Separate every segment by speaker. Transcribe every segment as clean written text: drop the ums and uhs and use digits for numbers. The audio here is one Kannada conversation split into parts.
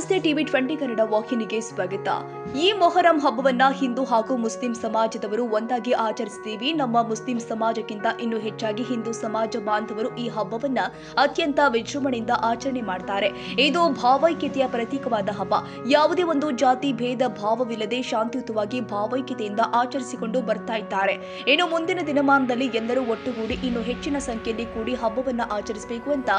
Speaker 1: ನಮಸ್ತೆ ಟಿವಿ 20 ಕನ್ನಡ ವಾಹಿನಿಗೆ ಸ್ವಾಗತ. ಈ ಮೊಹರಂ ಹಬ್ಬವನ್ನ ಹಿಂದೂ ಹಾಗೂ ಮುಸ್ಲಿಂ ಸಮಾಜದವರು ಒಂದಾಗಿ ಆಚರಿಸುತ್ತೀವಿ. ನಮ್ಮ ಮುಸ್ಲಿಂ ಸಮಾಜಕ್ಕಿಂತ ಇನ್ನೂ ಹೆಚ್ಚಾಗಿ ಹಿಂದೂ ಸಮಾಜ ಬಾಂಧವರು ಈ ಹಬ್ಬವನ್ನ ಅತ್ಯಂತ ವಿಜೃಂಭಣೆಯಿಂದ ಆಚರಣೆ ಮಾಡ್ತಾರೆ. ಇದು ಭಾವೈಕ್ಯತೆಯ ಪ್ರತೀಕವಾದ ಹಬ್ಬ. ಯಾವುದೇ ಒಂದು ಜಾತಿ ಭೇದ ಭಾವವಿಲ್ಲದೆ ಶಾಂತಿಯುತವಾಗಿ ಭಾವೈಕ್ಯತೆಯಿಂದ ಆಚರಿಸಿಕೊಂಡು ಬರ್ತಾ ಇದ್ದಾರೆ. ಇನ್ನು ಮುಂದಿನ ದಿನಮಾನದಲ್ಲಿ ಎಲ್ಲರೂ ಒಟ್ಟುಗೂಡಿ ಇನ್ನೂ ಹೆಚ್ಚಿನ ಸಂಖ್ಯೆಯಲ್ಲಿ ಕೂಡಿ ಹಬ್ಬವನ್ನ ಆಚರಿಸಬೇಕು ಅಂತ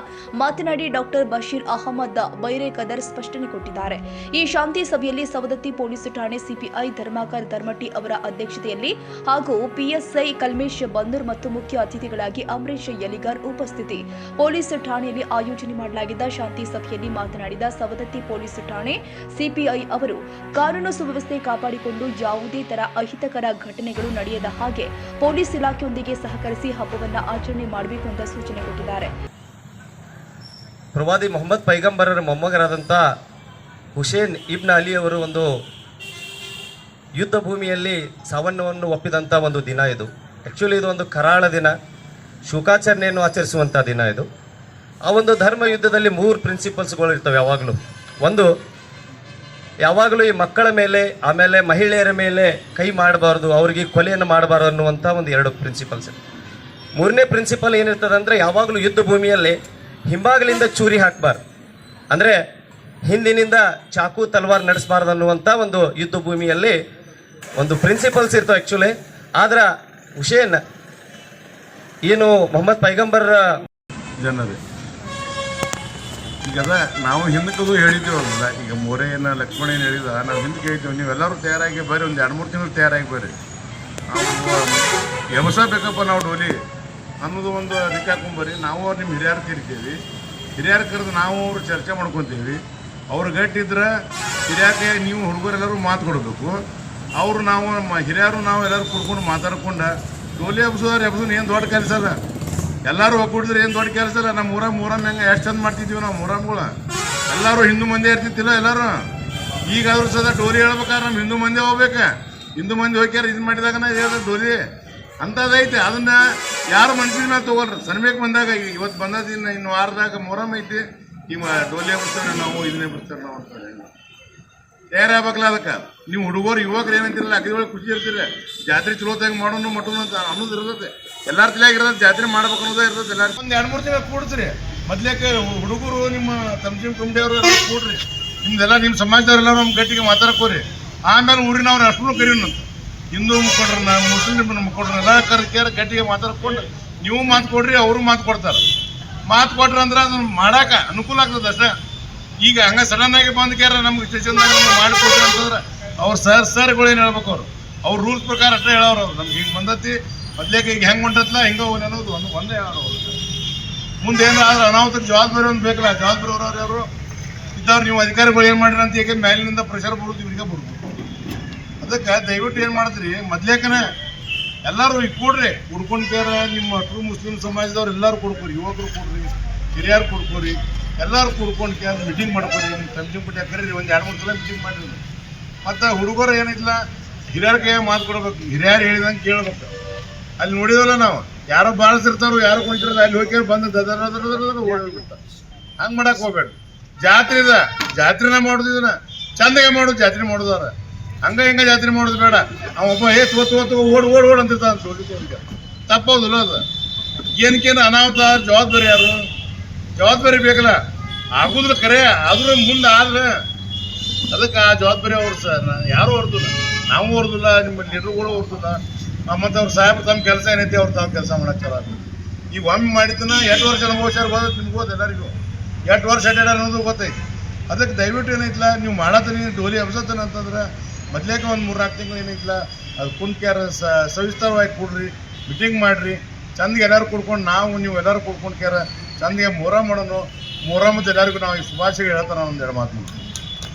Speaker 1: ಮಾತನಾಡಿ ಡಾಕ್ಟರ್ ಬಶೀರ್ ಅಹಮದ್ ಬೈರೇಕದರ್ ಸ್ಪಷ್ಟನೆ ಕೊಟ್ಟಿದ್ದಾರೆ. ಈ ಶಾಂತಿ ಸಭೆಯಲ್ಲಿ ಸವದತ್ತಿ ಪೊಲೀಸ್ ಠಾಣೆ ಸಿಪಿಐ ಧರ್ಮಾಕರ್ ಧರ್ಮಟ್ಟಿ ಅವರ ಅಧ್ಯಕ್ಷತೆಯಲ್ಲಿ ಹಾಗೂ ಪಿಎಸ್ಐ ಕಲ್ಮೇಶ್ ಬಂದೂರ್ ಮತ್ತು ಮುಖ್ಯ ಅತಿಥಿಗಳಾಗಿ ಅಮರೇಶ್ ಯಲಿಗಾರ್ ಉಪಸ್ಥಿತಿ. ಪೊಲೀಸ್ ಠಾಣೆಯಲ್ಲಿ ಆಯೋಜನೆ ಮಾಡಲಾಗಿದ್ದ ಶಾಂತಿ ಸಭೆಯಲ್ಲಿ ಮಾತನಾಡಿದ ಸವದತ್ತಿ ಪೊಲೀಸ್ ಠಾಣೆ ಸಿಪಿಐ ಅವರು ಕಾನೂನು ಸುವ್ಯವಸ್ಥೆ ಕಾಪಾಡಿಕೊಂಡು ಯಾವುದೇ ತರ ಅಹಿತಕರ ಘಟನೆಗಳು ನಡೆಯದ ಹಾಗೆ ಪೊಲೀಸ್ ಇಲಾಖೆಯೊಂದಿಗೆ ಸಹಕರಿಸಿ ಹಬ್ಬವನ್ನು ಆಚರಣೆ ಮಾಡಬೇಕು ಅಂತ ಸೂಚನೆ ಕೊಟ್ಟಿದ್ದಾರೆ.
Speaker 2: ಪ್ರವಾದಿ ಮೊಹಮ್ಮದ್ ಪೈಗಂಬರರ ಮೊಮ್ಮಗರಾದಂಥ ಹುಸೇನ್ ಇಬ್ನ್ ಅಲಿ ಅವರು ಒಂದು ಯುದ್ಧ ಭೂಮಿಯಲ್ಲಿ ಸಾವನ್ನವನ್ನು ಒಪ್ಪಿದಂಥ ಒಂದು ದಿನ ಇದು. ಆ್ಯಕ್ಚುಲಿ ಇದು ಒಂದು ಕರಾಳ ದಿನ, ಶೋಕಾಚರಣೆಯನ್ನು ಆಚರಿಸುವಂಥ ದಿನ ಇದು. ಆ ಒಂದು ಧರ್ಮ ಯುದ್ಧದಲ್ಲಿ 3 ಪ್ರಿನ್ಸಿಪಲ್ಸ್ಗಳು ಇರ್ತವೆ ಯಾವಾಗಲೂ. ಒಂದು, ಯಾವಾಗಲೂ ಈ ಮಕ್ಕಳ ಮೇಲೆ ಆಮೇಲೆ ಮಹಿಳೆಯರ ಮೇಲೆ ಕೈ ಮಾಡಬಾರ್ದು, ಅವರಿಗೆ ಕೊಲೆಯನ್ನು ಮಾಡಬಾರ್ದು ಅನ್ನುವಂಥ ಒಂದು 2 ಪ್ರಿನ್ಸಿಪಲ್ಸ್. 3ನೇ ಪ್ರಿನ್ಸಿಪಲ್ ಏನಿರ್ತದೆ ಅಂದರೆ ಯಾವಾಗಲೂ ಯುದ್ಧ ಭೂಮಿಯಲ್ಲಿ ಹಿಂಬಾಗಲಿಂದ ಚೂರಿ ಹಾಕಬಾರ್ದು, ಅಂದರೆ ಹಿಂದಿನಿಂದ ಚಾಕು ತಲವಾರ್ ನಡೆಸಬಾರ್ದು ಅನ್ನುವಂಥ ಒಂದು ಯುದ್ಧ ಭೂಮಿಯಲ್ಲಿ ಒಂದು ಪ್ರಿನ್ಸಿಪಲ್ಸ್ ಇರ್ತವೆ ಆ್ಯಕ್ಚುಲಿ. ಆದ್ರೆ ಹುಸೇನ್ ಏನು ಮೊಹಮ್ಮದ್ ಪೈಗಂಬರ್
Speaker 3: ಜನರೇ ಈಗ ನಾವು ಹಿಂದಕ್ಕದು ಹೇಳಿದ್ದೀವಲ್ಲ, ಈಗ ಮೊರೇನ ಲಕ್ಷ್ಮಣ ಏನು ಹೇಳಿದ ನಾವು ಹಿಂದಕ್ಕೆ ಹೇಳಿದ್ದೀವಿ, ನೀವೆಲ್ಲರೂ ತಯಾರಾಗಿ ಬರ್ರಿ, ಒಂದು 2-3 ತಿಂಗಳು ತಯಾರಾಗಿ ಬರ್ರಿ, ನಾವು ಎಬಸಬೇಕಪ್ಪ ನಾವು ಡೋಲಿ ಅನ್ನೋದು ಒಂದು ಅದಕ್ಕೆ ಹಾಕೊಂಬರ್ರಿ. ನಾವು ಅವ್ರು ನಿಮ್ಮ ಹಿರಿಯರು ಕರಿತೀವಿ, ಹಿರಿಯರು ಕರೆದು ನಾವು ಅವರು ಚರ್ಚೆ ಮಾಡ್ಕೊತೀವಿ. ಅವ್ರು ಗಟ್ಟಿದ್ರೆ ಹಿರಿಯಕ್ಕೆ ನೀವು ಹುಡುಗರೆಲ್ಲರೂ ಮಾತು ಕೊಡಬೇಕು. ಅವರು ನಾವು ಹಿರಿಯರು ನಾವು ಎಲ್ಲರೂ ಕುಡ್ಕೊಂಡು ಮಾತಾಡ್ಕೊಂಡು ಡೋಲಿ ಎಬ್ಸೋರು ಏನು ದೊಡ್ಡ ಕೆಲಸ ಅಲ್ಲ, ಎಲ್ಲರೂ ಒಗ್ಗೂಡಿದ್ರೆ ಏನು ದೊಡ್ಡ ಕೆಲಸ ಅಲ್ಲ. ನಮ್ಮ ಮೂರಮ್ ಹೆಂಗೆ ಎಷ್ಟು ಚಂದ ಮಾಡ್ತಿದ್ದೀವಿ ನಾವು ಮೂರಮ್ಗಳು, ಎಲ್ಲರೂ ಹಿಂದೂ ಮಂದಿ ಇರ್ತಿತ್ತಿಲ್ಲ ಎಲ್ಲರೂ. ಈಗಾದ್ರೂ ಸದಾ ಡೋಲಿ ಹೇಳ್ಬೇಕಾದ್ರೆ ನಮ್ಮ ಹಿಂದೂ ಮಂದಿ ಹೋಗ್ಬೇಕು, ಹಿಂದೂ ಮಂದಿ ಹೋಗ್ಯಾರ ಇದು ಮಾಡಿದಾಗನ ಹೇಳ್ದ ಡೋಲಿ ಅಂಥದ್ದೈತೆ. ಅದನ್ನು ಯಾರು ಮನ್ಸಿನ ಮೇಲೆ ತೊಗೊಳ್ರಿ. ಸನ್ಮೇಕ್ ಬಂದಾಗ ಇವತ್ತು ಬಂದದಿನ ಇನ್ನು ವಾರದಾಗ ಮೊಹರಂ ಐತಿ, ಈಗ ಡೋಲಿ ಬಿಡ್ತಾರೆ ನಾವು, ಇದನ್ನೇ ಬಿಡ್ತಾರೆ ನಾವು ಅಂತ ತಯಾರಾಗಬೇಕಲ್ಲ. ಅದಕ್ಕೆ ನೀವು ಹುಡುಗರು ಯುವಕರು ಏನಂತಿರಲ್ಲ, ಅಗ್ರಿಗಳಿಗೆ ಖುಷಿ ಇರ್ತೀರಿ, ಜಾತ್ರೆ ಚಲೋತಾಗಿ ಮಾಡೋಣ ಮಟ್ಟೋಣ ಅಂತ ಅನ್ನೋದು ಇರ್ತದೆ. ಎಲ್ಲರ ತಲೆಯಾಗ ಇರೋದು ಜಾತ್ರೆ ಮಾಡ್ಬೇಕು ಅನ್ನೋದೇ ಇರ್ತದೆ. ಎಲ್ಲರಿಗೂ ಒಂದು 2-3 ತಿಂಗಳು ಕೂಡ್ಸ್ರಿ. ಮೊದ್ಲೇಕೆ ಹುಡುಗರು ನಿಮ್ಮ ತಮ್ಜಿಮ್ ಕುಂಬೆಯವರು ಎಲ್ಲ ಕೂಡ್ರಿ, ನಿಮ್ದೆಲ್ಲ ನಿಮ್ಮ ಸಮಾಜದವರೆಲ್ಲರೂ ನಮ್ಮ ಗಟ್ಟಿಗೆ ಮಾತಾಡ್ಕೋರಿ. ಆಮೇಲೆ ಊರಿನವ್ರು ಅಷ್ಟು ಕರೀನಂತ ಹಿಂದೂ ಮುಖಂಡ್ರನ್ನ ಮುಸ್ಲಿಮ್ ಮುಖಂಡ್ರನ್ನ ಎಲ್ಲ ಕರ್ಕೇರ ಗಟ್ಟಿಗೆ ಮಾತಾಡ್ಕೊಂಡು ನೀವು ಮಾತು ಕೊಡ್ರಿ, ಅವರು ಮಾತು ಕೊಡ್ತಾರೆ. ಮಾತು ಕೊಟ್ರೆ ಅಂದ್ರೆ ಅದನ್ನ ಮಾಡಾಕ ಅನುಕೂಲ ಆಗ್ತದೆ ಅಷ್ಟೇ. ಈಗ ಹಂಗೆ ಸಡನ್ ಆಗಿ ಬಂದು ಕೇರ ನಮ್ಗೆ ಸ್ಟೇಷನ್ದಾಗ ಮಾಡಿಕೊಡ್ರಿ ಅಂತಂದ್ರೆ ಅವ್ರು ಸರ್ಗಳು ಏನು ಹೇಳ್ಬೇಕು, ಅವ್ರ ರೂಲ್ಸ್ ಪ್ರಕಾರ ಅಷ್ಟೇ ಹೇಳೋರು. ಅವ್ರು ನಮ್ಗೆ ಹಿಂಗೆ ಬಂದತಿ ಮೊದ್ಲೇಕೆ ಈಗ ಹೆಂಗೆ ಹೊಂಟತ್ಲ ಹಿಂಗೆ ಅನ್ನೋದು ಒಂದೇ ಹೇಳೋರು. ಮುಂದೆ ಏನಾದ್ರು ಆದ್ರೆ ಅನಾಹುತಕ್ಕೆ ಜವಾಬ್ದಾರಿ ಒಂದು ಬೇಕಲ್ಲ, ಜವಾಬ್ದಾರಿ ಅವ್ರವ್ರು ಅವರು ಇದ್ದವ್ರು ನೀವು ಅಧಿಕಾರಿಗಳು ಏನು ಮಾಡಿರಿ ಅಂತ ಏಕೆ ಮೇಲಿನಿಂದ ಪ್ರೆಷರ್ ಬರೋದು ಇವರಿಗೆ ಬರ್ಬೋದು. ಅದಕ್ಕೆ ದಯವಿಟ್ಟು ಏನು ಮಾಡಿದ್ರಿ, ಮೊದ್ಲೇಕನೇ ಎಲ್ಲರೂ ಈಗ ಕೂಡ್ರಿ ಹುಡ್ಕೊಂಡು ಕೇರ ನಿಮ್ಮ ಟ್ರೂ ಮುಸ್ಲಿಂ ಸಮಾಜದವ್ರು ಎಲ್ಲರೂ ಕೊಡ್ಕೋರಿ, ಯುವಕರು ಕೊಡ್ರಿ, ಹಿರಿಯರು ಕೊಡ್ಕೋರಿ, ಎಲ್ಲರೂ ಕೂಡ್ಕೊಂಡು ಕೇರ ಮೀಟಿಂಗ್ ಮಾಡ್ಕೊರಿ. ನಿಮ್ಮ ತಮ್ಜಿಮ್ ಪುಟ್ಟ ಕರೀರಿ, ಒಂದು 2-3 ಸಲ ಮೀಟಿಂಗ್ ಮಾಡಿರಿ. ಮತ್ತು ಹುಡುಗರು ಏನಿಲ್ಲ ಹಿರಿಯರ ಕೈ ಮಾತು ಕೊಡ್ಬೇಕು, ಹಿರಿಯರು ಹೇಳಿದಂಗೆ ಕೇಳ್ಬೇಕು. ಅಲ್ಲಿ ನೋಡಿದವಲ್ಲ ನಾವು ಯಾರೋ ಬಾಳಿಸಿರ್ತಾರೋ ಯಾರು ಕುಣಿತಿರೋದು ಅಲ್ಲಿ ಹೋಗಿ ಬಂದು ಓಡೋಗ್ಬಿಡ್ತಾರೆ. ಹಂಗೆ ಮಾಡಕ್ಕೆ ಹೋಗ್ಬೇಡ. ಜಾತ್ರೆ ಇದೆ, ಜಾತ್ರೆನ ಮಾಡೋದಿದನ್ನ ಚಂದಾಗೆ ಮಾಡೋದು, ಜಾತ್ರೆ ಮಾಡೋದವ್ರ ಹಂಗೆ ಹಿಂಗೆ ಜಾತ್ರೆ ಮಾಡೋದು ಬೇಡ. ಅವೊಬ್ಬ ತೋತು ಓಡ್ ಅಂತಿರ್ತಾನೆ ತೋಲಿಗೆ, ತಪ್ಪೋದಿಲ್ಲ ಅದು. ಏನಕ್ಕೇನು ಅನಾಹುತ ಜವಾಬ್ದಾರಿ ಯಾರು, ಜವಾಬ್ದಾರಿ ಬೇಕಲ್ಲ. ಆಗುದ್ರ ಕರೆ ಆದ್ರೂ ಮುಂದೆ ಆದ್ರೆ ಅದಕ್ಕೆ ಆ ಜವಾಬ್ದಾರಿ ಅವ್ರು ಯಾರು ಹೊರದಿಲ್ಲ, ನಾವು ಹೊರದಿಲ್ಲ, ನಿಮ್ಮ ಲೀಡರ್ಗಳು ಹೊರದಿಲ್ಲ. ಮತ್ತು ಅವ್ರು ಸಾಹೇಬ್ರು ತಮ್ಮ ಕೆಲಸ ಏನೈತಿ ಅವ್ರು ತಾವು ಕೆಲಸ ಮಾಡಕ್ಕೆ ಚಲೋ ಆಗ್ತದೆ. ಈಗ ಒಮ್ಮೆ ಮಾಡಿದ್ದನ್ನ 8 ವರ್ಷ ಅನುಭವಿಸ್ಯಾರ ಗೊತ್ತೈತಿ, ನಿಮ್ಗೆ ಗೊತ್ತು ಎಲ್ಲರಿಗೂ 8 ವರ್ಷ ಅಡ್ಡಾಡ ಅನ್ನೋದು ಗೊತ್ತೈತಿ. ಅದಕ್ಕೆ ದಯವಿಟ್ಟು ಏನೈತಿಲ್ಲ ನೀವು ಮಾಡತ್ತೀನಿ ಡೋಲಿ ಹಬ್ಸತ್ತನ ಅಂತಂದ್ರೆ ಮೊದ್ಲೇಕ ಒಂದು 3-4 ತಿಂಗಳು ಏನೈತಿಲ್ಲ ಅದು ಕುಂತ್ಕ್ಯಾರ ಸವಿಸ್ತಾರವಾಗಿ ಕೊಡ್ರಿ, ಮೀಟಿಂಗ್ ಮಾಡಿರಿ, ಚಂದಿಗೆ ಎಲ್ಲರೂ ಕುಡ್ಕೊಂಡು ನಾವು ನೀವು ಎಲ್ಲರೂ ಕುಡ್ಕೊಂಡು ಕ್ಯಾರ ಚಂದಿಗೆ ಮೊಹರಂ ಮಾಡೋಣ. ಮೊಹರಂ ಮತ್ತು ಎಲ್ಲರಿಗೂ ನಾವು ಈ ಶುಭಾಶಯ ಹೇಳ್ತಾನೆ ಒಂದು 2 ಮಾತು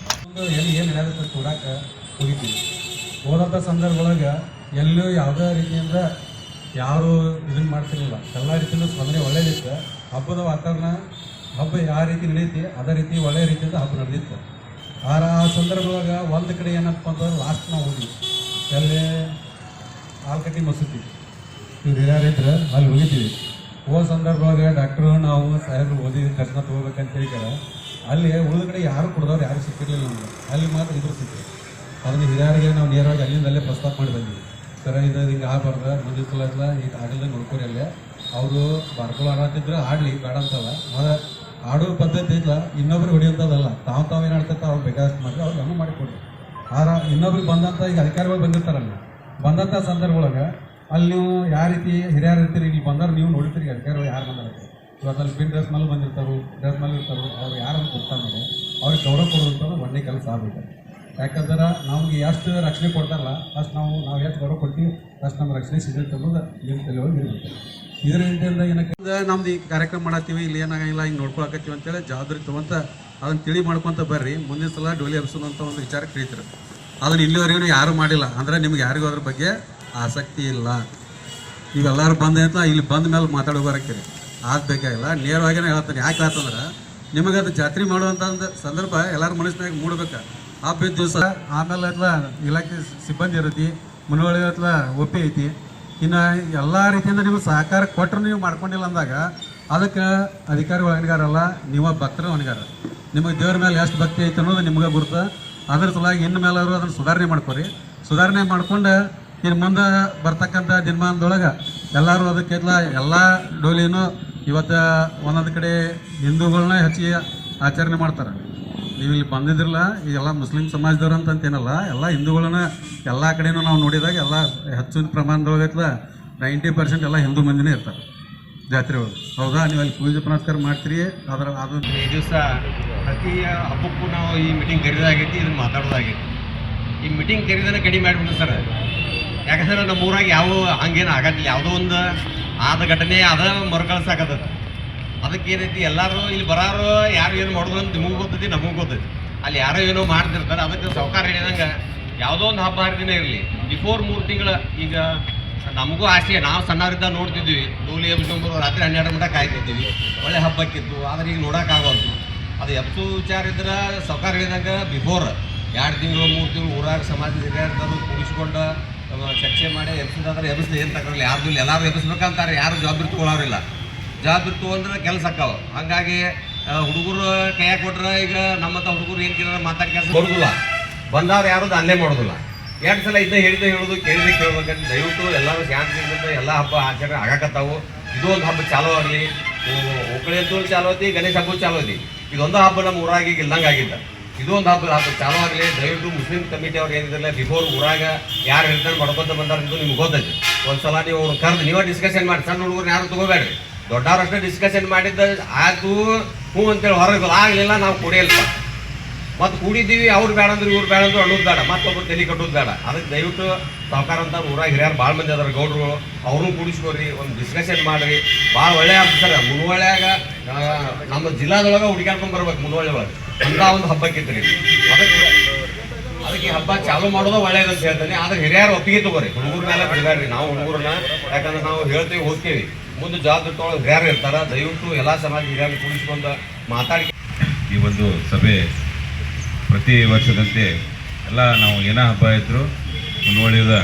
Speaker 4: ಏನು ನಡೆಯುತ್ತೆ ಕೂಡಕ್ಕೆ ಹೋಗಿದ್ದೀವಿ. ಹೋದಂಥ ಸಂದರ್ಭದೊಳಗೆ ಎಲ್ಲೂ ಯಾವುದೇ ರೀತಿಯಿಂದ ಯಾರು ಇದನ್ನು ಮಾಡ್ತಿರಲಿಲ್ಲ, ಎಲ್ಲ ರೀತಿಯಲ್ಲೂ ಸ್ಪಂದನೆ ಒಳ್ಳೇದಿತ್ತು. ಹಬ್ಬದ ವಾತಾವರಣ ಹಬ್ಬ ಯಾವ ರೀತಿ ನಡೆಯುತ್ತೆ ಅದೇ ರೀತಿ ಒಳ್ಳೆಯ ರೀತಿಯಿಂದ ಹಬ್ಬ ನಡೆದಿತ್ತು. ಆ ಸಂದರ್ಭದೊಳಗೆ ಒಂದು ಕಡೆ ಏನಪ್ಪ ಅಂತಂದ್ರೆ ಲಾಸ್ಟ್ ನಾವು ಹೋದ್ವಿ ಎಲ್ಲಿ ಆಲ್ಕಟ್ಟಿ ಮಸೂತಿ ಇವ್ರು ಹಿರಿಯರಿದ್ರೆ ಅಲ್ಲಿ ಹೋಗಿದ್ದೀವಿ. ಹೋದ ಸಂದರ್ಭದೊಳಗೆ ಡಾಕ್ಟ್ರು ನಾವು ಸಾಹೇಬ್ರು ಓದಿ ದರ್ಶನ ತೊಗೋಬೇಕಂತ ಹೇಳಿದ್ದಾರೆ. ಅಲ್ಲಿ ಉಳಿದ ಕಡೆ ಯಾರು ಕುಡ್ದವ್ರು ಯಾರು ಸಿಕ್ಕಿರಲಿಲ್ಲ ನಮ್ಗೆ, ಅಲ್ಲಿ ಮಾತ್ರ ಇದ್ರು ಸಿಕ್ಕರು. ಅದನ್ನು ಹಿರಿಯರಿಗೆ ನಾವು ನೇರವಾಗಿ ಅಲ್ಲಿಂದಲ್ಲೇ ಪ್ರಸ್ತಾಪ ಮಾಡಿ ಬಂದ್ವಿ. ಸರ ಇದು ಹಿಂಗೆ ಆಗಬಾರ್ದು, ಮುಂದಿನ ಸಲ ಎಲ್ಲ ಈಗ ಆಗಲ್ಲ ನೋಡ್ಕೊರಿ ಅಲ್ಲೇ. ಅವರು ಬರ್ಕೊಳ್ಳೋ ಆಡತ್ತಿದ್ರೆ ಆಡಲಿ ಬೇಡ ಅಂತಲ್ಲ, ಆದರೆ ಆಡೋ ಪದ್ಧತಿ ಇಲ್ಲ, ಇನ್ನೊಬ್ರಿಗೆ ಹೊಡಿಯೋಂಥದ್ದಲ್ಲ. ತಾವು ಏನು ಆಡ್ತಾರೆ ಅವ್ರು ಬೇಕಾದಷ್ಟು ಮಾಡಿದ್ರೆ ಅವ್ರು ಗಮನ ಮಾಡಿಕೊಡ್ರಿ. ಆದ್ರೆ ಇನ್ನೊಬ್ರಿಗೆ ಬಂದಂಥ ಈಗ ಅಧಿಕಾರಿಗಳು ಬಂದಿರ್ತಾರಲ್ಲ, ಬಂದಂಥ ಸಂದರ್ಭದೊಳಗೆ ಅಲ್ಲಿ ನೀವು ಯಾವ ರೀತಿ ಹಿರಿಯರು ಇರ್ತೀರಿ, ಇಲ್ಲಿ ಬಂದವ್ರು ನೀವು ನೋಡಿರ್ತೀರಿ ಅಧಿಕಾರಿಗಳು ಯಾರು ಬಂದಾರೆ. ಇವತ್ತು ಅಲ್ಲಿ ಬಿನ್ ಡ್ರೆಸ್ ಮೇಲೆ ಬಂದಿರ್ತಾರೆ, ಡ್ರೆಸ್ ಮೇಲೆ ಇರ್ತಾರೆ, ಅವ್ರು ಯಾರನ್ನು ಕೊಡ್ತಾರೆ ನೋಡಿ ಅವ್ರಿಗೆ ಗೌರವ ಕೊಡುವಂಥದ್ದು ಒಂದೇ ಕೆಲಸ ಆಗಬೇಕು. ಯಾಕಂದ್ರೆ ನಮ್ಗೆ ಎಷ್ಟು ರಕ್ಷಣೆ ಕೊಡ್ತಾರಲ್ಲ ಅಷ್ಟು ನಾವು ಎಷ್ಟು ಗೌರವ ಕೊಡ್ತೀವಿ ಅಷ್ಟು ನಮ್ಮ ರಕ್ಷಣೆ ಸಿಗುತ್ತೆ ಅನ್ನೋದು ನಿಮ್ಮ ತಲೆಯೊಳಗೆ ಇರಬೇಕು. ಇದರ ರೀತಿಯಿಂದ ಏನಕ್ಕೆ ನಮ್ದು ಈ ಕಾರ್ಯಕ್ರಮ ಮಾಡತ್ತೀವಿ, ಇಲ್ಲಿ ಏನಾಗಿಲ್ಲ ಹಿಂಗೆ ನೋಡ್ಕೊಳಕತ್ತೀವಿ ಅಂತೇಳಿ ಜವಾಬ್ದಾರಿ ತೊಗೊಂತ ಅದನ್ನು ತಿಳಿ ಮಾಡ್ಕೊತ ಬರ್ರಿ. ಮುಂದಿನ ಸಲ ಡೋಲಿ ಹಬ್ಸೋದಂತ ಒಂದು ವಿಚಾರ ತಿಳಿತೀರಿ. ಅದನ್ನು ಇಲ್ಲಿವರೆಗೂ ಯಾರೂ ಮಾಡಿಲ್ಲ ಅಂದರೆ ನಿಮ್ಗೆ ಯಾರಿಗೂ ಅದ್ರ ಬಗ್ಗೆ ಆಸಕ್ತಿ ಇಲ್ಲ. ಇವೆಲ್ಲರೂ ಬಂದ ಅಂತ ಇಲ್ಲಿ ಬಂದ ಮೇಲೆ ಮಾತಾಡೋ ಬರೋಕ್ಕಿರಿ ಅದು ಬೇಕಾಗಿಲ್ಲ. ನೇರವಾಗಿನೇ ಹೇಳ್ತಾನೆ. ಯಾಕೆ ಹೇಳ್ತಂದ್ರೆ ನಿಮಗೆ ಅದು ಜಾತ್ರೆ ಮಾಡುವಂಥ ಒಂದು ಸಂದರ್ಭ ಎಲ್ಲರ ಮನಸ್ಸಿನಾಗ ಮೂಡಬೇಕು. ಹಬ್ಬದ ದಿವಸ ಆಮೇಲೆ ಅಥವಾ ಇಲಾಖೆ ಸಿಬ್ಬಂದಿ ಇರುತ್ತೆ, ಮುನ್ವಳಿ ಅಥವಾ ಒಪ್ಪಿ ಐತಿ, ಇನ್ನು ಎಲ್ಲ ರೀತಿಯಿಂದ ನಿಮಗೆ ಸಹಕಾರ ಕೊಟ್ಟರು ನೀವು ಮಾಡ್ಕೊಂಡಿಲ್ಲ ಅಂದಾಗ ಅದಕ್ಕೆ ಅಧಿಕಾರಿಗಳು ಹೊಣೆಗಾರಲ್ಲ, ನೀವು ಭಕ್ತರು ಹೊಣೆಗಾರ. ನಿಮಗೆ ದೇವ್ರ ಮೇಲೆ ಎಷ್ಟು ಭಕ್ತಿ ಐತೆ ಅನ್ನೋದು ನಿಮ್ಗೆ ಗುರುತು. ಅದ್ರ ಸಲುವಾಗಿ ಇನ್ನು ಮೇಲೆ ಅವರು ಅದನ್ನು ಸುಧಾರಣೆ ಮಾಡ್ಕೊರಿ. ಸುಧಾರಣೆ ಮಾಡ್ಕೊಂಡು ಇನ್ನು ಮುಂದೆ ಬರ್ತಕ್ಕಂಥ ದಿನಮಾನದೊಳಗೆ ಎಲ್ಲರೂ ಅದಕ್ಕೆಲ್ಲ ಎಲ್ಲ ಡೋಲಿನೂ ಇವತ್ತು ಒಂದೊಂದು ಕಡೆ ಹಿಂದೂಗಳನ್ನ ಹೆಚ್ಚಿಗೆ ಆಚರಣೆ ಮಾಡ್ತಾರೆ. ನೀವು ಇಲ್ಲಿ ಬಂದಿದ್ರಲ್ಲ, ಈಗೆಲ್ಲ ಮುಸ್ಲಿಂ ಸಮಾಜದವ್ರು ಅಂತೇನಲ್ಲ, ಎಲ್ಲ ಹಿಂದೂಗಳನ್ನ ಎಲ್ಲ ಕಡೆನೂ ನಾವು ನೋಡಿದಾಗ ಎಲ್ಲ ಹೆಚ್ಚಿನ ಪ್ರಮಾಣದೊಳಗೆ 90% ಎಲ್ಲ ಹಿಂದೂ ಮಂದಿನೇ ಇರ್ತಾರೆ ಜಾತ್ರೆ ಒಳಗೆ. ಹೌದಾ? ನೀವು ಅಲ್ಲಿ ಪೂಜೆ ಪುನಸ್ಕಾರ ಮಾಡ್ತೀರಿ. ಅದು
Speaker 5: ಈ ದಿವಸ ಪ್ರತಿ ಹಬ್ಬಕ್ಕೂ ನಾವು ಈ ಮೀಟಿಂಗ್ ಕರೆಯೋದಾಗೈತಿ, ಇದನ್ನು ಮಾತಾಡೋದಾಗೈತಿ. ಈ ಮೀಟಿಂಗ್ ಕರೆಯೋದನ್ನ ಕಡಿಮೆ ಮಾಡಿಬಿಟ್ಟು ಸರ್, ಯಾಕಂದ್ರೆ ನಮ್ಮ ಊರಾಗ ಯಾವ ಹಂಗೇನು ಆಗತ್ತಿಲ್ಲ. ಯಾವುದೋ ಒಂದು ಆದ ಘಟನೆ ಅದ ಮರುಕಳಿಸಾಕತ್ತ. ಅದಕ್ಕೆ ಏನೈತಿ, ಎಲ್ಲರೂ ಇಲ್ಲಿ ಬರೋರು ಯಾರು ಏನು ಮಾಡೋದು ಅಂತ ನಿಮಗೂ ಗೊತ್ತೈತಿ, ನಮಗೂ ಗೊತ್ತೈತಿ. ಅಲ್ಲಿ ಯಾರೋ ಏನೋ ಮಾಡ್ತಿರ್ತಾರೆ. ಅದಕ್ಕೆ ಸಾವುಕಾರ ಹೇಳಿದಂಗೆ ಯಾವುದೋ ಒಂದು ಹಬ್ಬ ಹರಿದಿನ ಇರಲಿ, ಬಿಫೋರ್ 3 ತಿಂಗಳು. ಈಗ ನಮಗೂ ಆಸೆ, ನಾವು ಸಣ್ಣವರಿದ್ದ ನೋಡ್ತಿದ್ವಿ, ಡೋಲಿ ಎಬ್ಸ್ಕೊಂಬರು ರಾತ್ರಿ 12 ಗಂಟೆ ಕಾಯ್ತಿದ್ದೀವಿ, ಒಳ್ಳೆ ಹಬ್ಬಕ್ಕಿತ್ತು. ಆದ್ರೆ ಈಗ ನೋಡೋಕ್ಕಾಗೋದು. ಅದು ಎಬ್ಸು ವಿಚಾರ ಇದ್ರೆ ಸಾವುಕಾರ ಹೇಳಿದಂಗೆ ಬಿಫೋರ್ 2 ತಿಂಗಳು 3 ತಿಂಗಳು ಊರಾಗ ಸಮಾಜದ ಹಿರಿಯರು ಕೂಡಿಸ್ಕೊಂಡು ಚರ್ಚೆ ಮಾಡಿ ಎಬ್ಸೋದಾದ್ರೆ ಎಬ್ಸ್ಲಿ, ಏನು ತಗೊಳ್ಳಿ. ಯಾರ್ದು ಇಲ್ಲ, ಎಲ್ಲರೂ ಎಬ್ಸ್ಬೇಕಂತಾರೆ. ಯಾರು ಜವಾಬ್ದಾರಿ ತೊಗೊಳೋರಿಲ್ಲ. ಜವಾಬ್ದಾರಿ ತೊಗೊಂಡ್ರೆ ಕೆಲಸ ಆಕ್ಕಾವ. ಹಾಗಾಗಿ ಹುಡುಗರು ಕೈಯಾಗ ಕೊಟ್ರೆ ಈಗ ನಮ್ಮಂಥ ಹುಡುಗರು ಏನು ಕೇಳಿದ್ರೆ ಮಾತಾಡಿ ಕೆಲಸ ಬರೋದಿಲ್ಲ. ಬಂದವ್ರು ಯಾರು ಅಲ್ಲೇ ಮಾಡೋದಿಲ್ಲ. 2 ಸಲ ಇದ್ದ ಹೇಳಿದೆ ಹೇಳೋದು, ಕೇಳಿದೆ ಕೇಳಬೇಕಂತ. ದಯವಿಟ್ಟು ಎಲ್ಲರೂ ಶಾಂತಿಯಿಂದ ಎಲ್ಲ ಹಬ್ಬ ಆಚರಣೆ ಆಗಾಕತ್ತಾವು. ಇದು ಒಂದು ಹಬ್ಬ ಚಾಲೂ ಆಗಲಿ. ಒಕ್ಕಳಿ ಅಂತೂ ಚಾಲೂ ಐತಿ, ಗಣೇಶ ಹಬ್ಬ ಚಾಲೂ ಐತಿ. ಇದೊಂದು ಹಬ್ಬ ನಮ್ಮ ಊರಾಗ ಈಗ ಇಲ್ದಂಗೆ ಆಗಿದ್ದ. ಇದೊಂದು ಹಬ್ಬ ಚಾಲೂ ಆಗಲಿ. ದಯವಿಟ್ಟು ಮುಸ್ಲಿಂ ಕಮಿಟಿ ಅವ್ರು ಏನಿದ್ರಲ್ಲ, ಬಿಫೋರ್ ಊರಾಗ ಯಾರು ಹೇಳ್ತಾರೆ ಮಾಡ್ಕೊತ ಬಂದಾರ ಅಂತ ನಿಮ್ಗೆ ಗೊತ್ತೈತಿ. ಒಂದ್ಸಲ ನೀವು ಅವ್ರು ಕರೆದು ನೀವೇ ಡಿಸ್ಕಷನ್ ಮಾಡಿ. ಸಣ್ಣ ಹುಡುಗರು ಯಾರು ತೊಗೋಬೇಡ್ರಿ, ದೊಡ್ಡವ್ರಷ್ಟೇ ಡಿಸ್ಕಷನ್ ಮಾಡಿದ್ದ ಆಯ್ತು ಹ್ಞೂ ಅಂತೇಳಿ ಹೊರಗೆ ಆಗಲಿಲ್ಲ, ನಾವು ಕುಡಿಯಲ್ಪ. ಮತ್ತು ಕೂಡಿದ್ದೀವಿ, ಅವ್ರು ಬೇಡ ಅಂದ್ರೆ ಇವ್ರು ಬೇಡ ಅಂದ್ರೆ ಅನ್ನೋದು ಬೇಡ, ಮತ್ತೊಬ್ಬರು ತಲೆ ಕಟ್ಟೋದು ಬೇಡ. ಅದಕ್ಕೆ ದಯವಿಟ್ಟು ಸಾವುಕಾರ ಅಂತ ಊರಾಗ ಹಿರಿಯರು ಭಾಳ ಮಂದಿ ಅದಾರ, ಗೌಡ್ರು, ಅವ್ರನ್ನೂ ಕೂಡಿಸ್ಕೋರಿ, ಒಂದು ಡಿಸ್ಕಷನ್ ಮಾಡಿರಿ. ಭಾಳ ಒಳ್ಳೆ ಹಬ್ಬ ಸರ್. ಮುನ್ವಳ್ಯಾಗ ನಮ್ಮ ಜಿಲ್ಲಾದೊಳಗೆ ಹುಡುಕ್ಯಾಡ್ಕೊಂಡು ಬರ್ಬೇಕು. ಮುನ್ವಳ್ಳಿ ಒಳಗೆ ಅಂತ ಒಂದು ಹಬ್ಬಕ್ಕಿತ್ತು ರೀ. ಅದಕ್ಕೆ ಹಬ್ಬ ಚಾಲೂ ಮಾಡೋದು ಒಳ್ಳೇದಂತ ಹೇಳ್ತಾನೆ. ಆದ್ರೆ ಹಿರಿಯರು ಒಪ್ಪಿಗೆ ತಗೋರಿ, ಹುಡುಗರ ಮೇಲೆ ಬಿಡಬೇಡ್ರಿ. ನಾವು ಹುಡುಗರನ್ನ ಯಾಕಂದ್ರೆ ನಾವು ಹೇಳ್ತೀವಿ ಹೋಗ್ತೀವಿ, ಮುಂದೆ ಜವಾಬ್ದಾರಿ ತೊಗೊಳೋದು ಹಿರಿಯರು ಇರ್ತಾರೆ. ದಯವಿಟ್ಟು ಎಲ್ಲ ಸಮಾಜ ಹಿರಿಯರು ಕೂಡಿಸ್ಕೊಂಡು ಮಾತಾಡಿ.
Speaker 6: ಈ ಒಂದು ಸಭೆ ಪ್ರತಿ ವರ್ಷದಂತೆ ಎಲ್ಲ ನಾವು ಏನೋ ಹಬ್ಬ ಇದ್ದರೂ ಮುನ್ವಳಿದ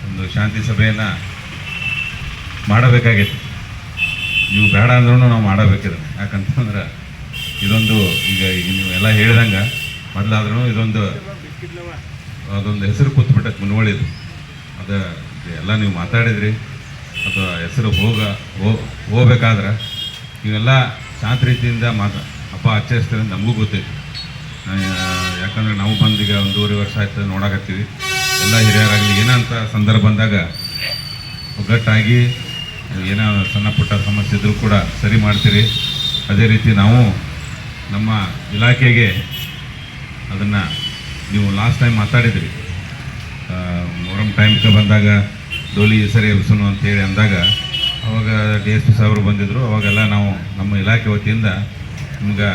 Speaker 6: ಒಂದು ಶಾಂತಿ ಸಭೆಯನ್ನು ಮಾಡಬೇಕಾಗಿತ್ತು. ನೀವು ಬೇಡ ಅಂದ್ರೂ ನಾವು ಮಾಡಬೇಕಿದೆ. ಯಾಕಂತಂದ್ರೆ ಇದೊಂದು ಈಗ ನೀವು ಎಲ್ಲ ಹೇಳ್ದಂಗೆ ಮೊದಲಾದ್ರೂ ಅದೊಂದು ಹೆಸರು ಕೂತ್ಬಿಟ್ಟೈತೆ ಮುನ್ವಳಿದು. ಅದು ಎಲ್ಲ ನೀವು ಮಾತಾಡಿದ್ರಿ, ಅದು ಹೆಸರು ಹೋಗ್ಬೇಕಾದ್ರೆ ನೀವೆಲ್ಲ ಶಾಂತ ರೀತಿಯಿಂದ ಹಬ್ಬ ಆಚರಿಸ್ತೀರಿ ಅಂತ ನಮಗೂ ಗೊತ್ತೈತಿ. ಯಾಕಂದರೆ ನಾವು ಬಂದೀಗ 1.5 ವರ್ಷ ಆಯ್ತು ನೋಡಾಕತ್ತೀವಿ. ಎಲ್ಲ ಹಿರಿಯರಾಗಲಿ ಏನಂತ ಸಂದರ್ಭ ಬಂದಾಗ ಒಗ್ಗಟ್ಟಾಗಿ ಏನೋ ಸಣ್ಣ ಪುಟ್ಟ ಸಮಸ್ಯೆ ಇದ್ರೂ ಕೂಡ ಸರಿ ಮಾಡ್ತೀರಿ. ಅದೇ ರೀತಿ ನಾವು ನಮ್ಮ ಇಲಾಖೆಗೆ ಅದನ್ನು ನೀವು ಲಾಸ್ಟ್ ಟೈಮ್ ಮಾತಾಡಿದ್ರಿ, ಮೊಹರಂ ಟೈಮ್ಗೆ ಬಂದಾಗ ಡೋಲಿ ಸರಿ ಎಬ್ಸೋನು ಅಂತೇಳಿ ಅಂದಾಗ ಅವಾಗ DSP ಸಾಹೇಬರು ಬಂದಿದ್ದರು. ಅವಾಗೆಲ್ಲ ನಾವು ನಮ್ಮ ಇಲಾಖೆ ವತಿಯಿಂದ ನಿಮ್ಗೆ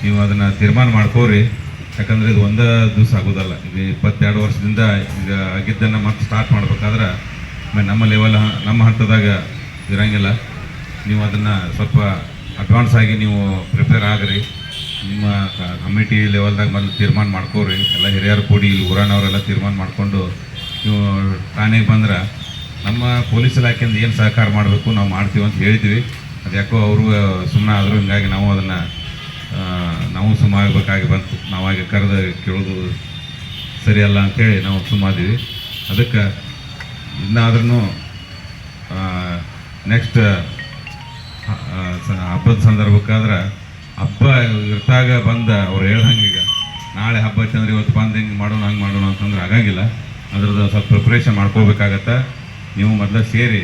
Speaker 6: ನೀವು ಅದನ್ನು ತೀರ್ಮಾನ ಮಾಡ್ಕೋರಿ. ಯಾಕಂದರೆ ಇದು ಒಂದೇ ದಿವಸ ಆಗೋದಲ್ಲ. ಈಗ 22 ವರ್ಷದಿಂದ ಈಗ ಆಗಿದ್ದನ್ನು ಮತ್ತೆ ಸ್ಟಾರ್ಟ್ ಮಾಡ್ಬೇಕಾದ್ರೆ ನಮ್ಮ ಲೆವೆಲ್ ನಮ್ಮ ಹಂತದಾಗ ಇರೋಂಗಿಲ್ಲ. ನೀವು ಅದನ್ನು ಸ್ವಲ್ಪ ಅಡ್ವಾನ್ಸ್ ಆಗಿ ನೀವು ಪ್ರಿಪೇರ್ ಆಗ್ರಿ. ನಿಮ್ಮ ಕಮಿಟಿ ಲೆವೆಲ್ದಾಗ ಮೊದಲು ತೀರ್ಮಾನ ಮಾಡ್ಕೋರಿ. ಎಲ್ಲ ಹಿರಿಯರು ಕೂಡಿ ಇಲ್ಲಿ ಊರಾನವರೆಲ್ಲ ತೀರ್ಮಾನ ಮಾಡಿಕೊಂಡು ನೀವು ಠಾಣೆಗೆ ಬಂದ್ರೆ ನಮ್ಮ ಪೊಲೀಸ್ ಇಲಾಖೆಯಿಂದ ಏನು ಸಹಕಾರ ಮಾಡಬೇಕು ನಾವು ಮಾಡ್ತೀವಿ ಅಂತ ಹೇಳಿದ್ವಿ. ಅದು ಯಾಕೋ ಅವರು ಸುಮ್ಮನೆ ಆದರೂ ಹಿಂಗಾಗಿ ನಾವು ಅದನ್ನು ನಾವು ಸುಮ್ಮಾಗಬೇಕಾಗಿ ಬಂತು. ನಾವಾಗಿ ಕರೆದ ಕೇಳೋದು ಸರಿಯಲ್ಲ ಅಂಥೇಳಿ ನಾವು ಸುಮ್ಮಾದೀವಿ. ಅದಕ್ಕೆ ಇನ್ನಾದ್ರೂ ನೆಕ್ಸ್ಟ್ ಹಬ್ಬದ ಸಂದರ್ಭಕ್ಕಾದ್ರೆ ಹಬ್ಬ ಇರ್ತಾಗ ಬಂದ ಅವ್ರು ಹೇಳ್ದಂಗೆ ಈಗ ನಾಳೆ ಹಬ್ಬ ಐತಂದ್ರೆ ಇವತ್ತು ಬಂದು ಹಿಂಗೆ ಮಾಡೋಣ ಹಂಗೆ ಮಾಡೋಣ ಅಂತಂದ್ರೆ ಆಗಂಗಿಲ್ಲ. ಅದ್ರದ್ದು ಸ್ವಲ್ಪ ಪ್ರಿಪ್ರೇಷನ್ ಮಾಡ್ಕೋಬೇಕಾಗತ್ತೆ. ನೀವು ಮೊದಲು ಸೇರಿ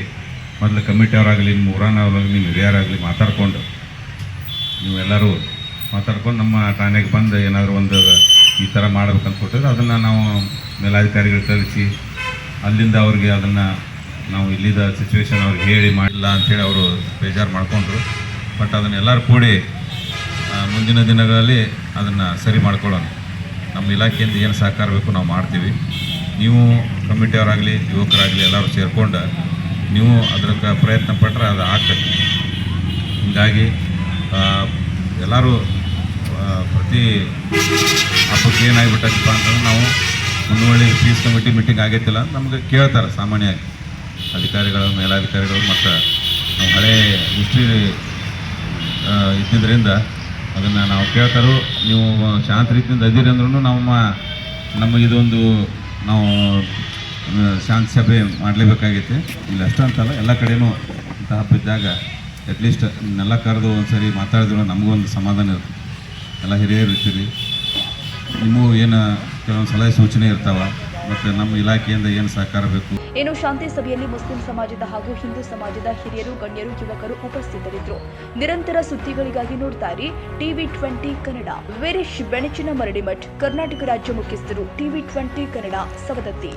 Speaker 6: ಮೊದಲು ಕಮಿಟಿಯವರಾಗಲಿ, ನಿಮ್ಮ ಊರಾನವರಾಗಲಿ, ನಿಮ್ಮ ಹಿರಿಯರಾಗಲಿ ಮಾತಾಡ್ಕೊಂಡು ನೀವೆಲ್ಲರೂ ಮಾತಾಡ್ಕೊಂಡು ನಮ್ಮ ಠಾಣೆಗೆ ಬಂದು ಏನಾದರೂ ಒಂದು ಈ ಥರ ಮಾಡ್ಬೇಕಂತ ಕೊಟ್ಟಿದ್ರೆ ಅದನ್ನು ನಾವು ಮೇಲಾಧಿಕಾರಿಗಳು ಕಳಿಸಿ ಅಲ್ಲಿಂದ ಅವ್ರಿಗೆ ಅದನ್ನು ನಾವು ಇಲ್ಲಿದ್ದ ಸಿಚುವೇಶನ್ ಅವ್ರಿಗೆ ಹೇಳಿ ಮಾಡಿಲ್ಲ ಅಂಥೇಳಿ ಅವರು ಬೇಜಾರು ಮಾಡಿಕೊಂಡ್ರು. ಬಟ್ ಅದನ್ನೆಲ್ಲರೂ ಕೂಡಿ ಮುಂದಿನ ದಿನಗಳಲ್ಲಿ ಅದನ್ನು ಸರಿ ಮಾಡ್ಕೊಳ್ಳೋಣ. ನಮ್ಮ ಇಲಾಖೆಯಿಂದ ಏನು ಸಹಕಾರ ಬೇಕು ನಾವು ಮಾಡ್ತೀವಿ. ನೀವು ಕಮಿಟಿಯವರಾಗಲಿ, ಯುವಕರಾಗಲಿ ಎಲ್ಲರೂ ಸೇರಿಕೊಂಡು ನೀವು ಅದಕ್ಕೆ ಪ್ರಯತ್ನ ಪಟ್ಟರೆ ಅದು ಆಗ್ತದೆ. ಹೀಗಾಗಿ ಎಲ್ಲರೂ ಪ್ರತಿ ಹಬ್ಬಕ್ಕೆ ಏನಾಗಿಬಿಟ್ಟಪ್ಪ ಅಂತಂದ್ರೆ ನಾವು ಮುಂದುವಳಿ ಪೀಸ್ ಕಮಿಟಿ ಮೀಟಿಂಗ್ ಆಗೈತಿಲ್ಲ ನಮಗೆ ಕೇಳ್ತಾರೆ ಸಾಮಾನ್ಯವಾಗಿ ಅಧಿಕಾರಿಗಳು, ಮೇಲಾಧಿಕಾರಿಗಳು. ಮತ್ತು ನಾವು ಹಳೇ ಹಿಸ್ಟ್ರಿ ಇದ್ದಿದ್ದರಿಂದ ಅದನ್ನು ನಾವು ಕೇಳ್ತಾರೋ ನೀವು ಶಾಂತ ರೀತಿಯಿಂದ ಅದಿರಿ ಅಂದ್ರೂ ನಮ್ಮ ಇದೊಂದು ನಾವು ಶಾಂತಿ ಸಭೆ ಮಾಡಲೇಬೇಕಾಗೈತೆ. ಇಲ್ಲಿ ಅಷ್ಟಂತಲ್ಲ, ಎಲ್ಲ ಕಡೆಯೂ ಇಂಥ ಹಬ್ಬ ಇದ್ದಾಗ ಅಟ್ಲೀಸ್ಟ್ ಇನ್ನೆಲ್ಲ ಕರೆದು ಒಂದು ಸರಿ ಮಾತಾಡಿದ್ರು ನಮಗೂ ಒಂದು ಸಮಾಧಾನ ಇರುತ್ತೆ. ಎಲ್ಲ ಹಿರಿಯರು ಇರ್ತೀರಿ, ನಿಮಗೂ ಏನು ಕೆಲವೊಂದು ಸಲಹೆ ಸೂಚನೆ ಇರ್ತಾವ, ಮತ್ತು ನಮ್ಮ ಇಲಾಖೆಯಿಂದ ಏನು ಸಹಕಾರ ಬೇಕು.
Speaker 1: ಇನ್ನು ಶಾಂತಿ ಸಭೆಯಲ್ಲಿ ಮುಸ್ಲಿಂ ಸಮಾಜದ ಹಾಗೂ ಹಿಂದೂ ಸಮಾಜದ ಹಿರಿಯರು, ಗಣ್ಯರು, ಯುವಕರು ಉಪಸ್ಥಿತರಿದ್ದರು. ನಿರಂತರ ಸುದ್ದಿಗಳಿಗಾಗಿ ನೋಡ್ತಾ ಇರಿ TV20 ಕನ್ನಡ. ವೀರೇಶ್ ಬೆಣಚಿನ ಮರಡಿಮಠ್, ಕರ್ನಾಟಕ ರಾಜ್ಯ ಮುಖ್ಯಸ್ಥರು, TV20 ಕನ್ನಡ, ಸವದತ್ತಿ.